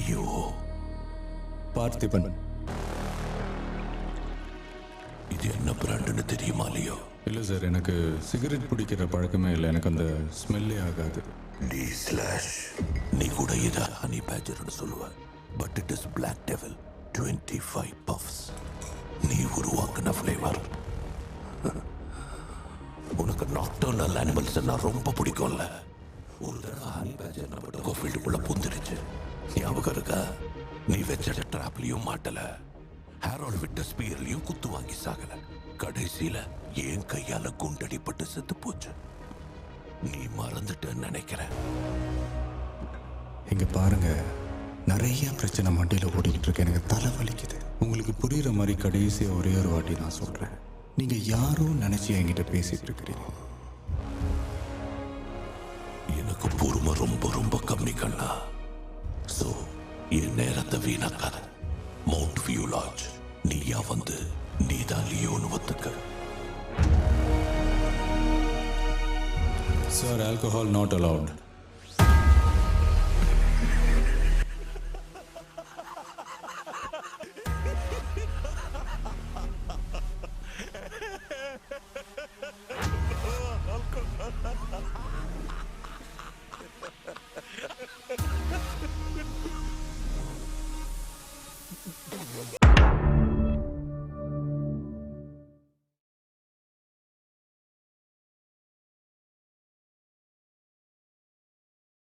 Leo. Parthiban. இது என்ன பிராண்டுன்னு தெரியுமா லியோ? இல்லை சார், எனக்கு சிகரெட் பிடிக்கிற பழக்கமே இல்லை. எனக்கு அந்த ஸ்மெல்லே ஆகாது. T slash. நீ கூட இதை ஹனி பேஜர்னு சொல்லுவ, but it is black devil 25 puffs. நீ உருவாக்குன ஃப்ளேவர். உனக்கு நாக்டர்னல் அனிமல்ஸ் ரொம்ப பிடிக்கும்ல. ஒரு தடவை ஹனி பேஜர் நம்ம கோஃபீல்டுக்குள்ள புந்துடுச்சு. ஞாபகம் இருக்கா? நீ வச்ச ட்ராப்லையும் மாட்டல, ஹேரோல் விட்ட ஸ்பீர்லையும் குத்து வாங்கி சாகல. கடைசியில என் கையால குண்டடிப்பட்டு செத்து போச்சு. நீ மறந்துட்டேன்னு நினைக்கிறேன். இங்க பாருங்க, நிறைய பிரச்சனை மண்டியில் ஓடிக்கிட்டு இருக்கு. எனக்கு தலை வலிக்குது. உங்களுக்கு புரியுற மாதிரி கடைசியா ஒரே ஒரு வாட்டி நான் சொல்றேன். நீங்க யாரும் நினைச்சு என்கிட்ட பேசிட்டு இருக்கிறீங்க. எனக்கு பொறுமை ரொம்ப ரொம்ப கம்மி கண்ணா. சோ என் நேரத்தை வீணாக்காத. மவுண்ட் வியூ லாட்ஜ் நீயா வந்து நீதான் லியோன்னு ஒத்துக்க. Sir, alcohol not allowed. Ha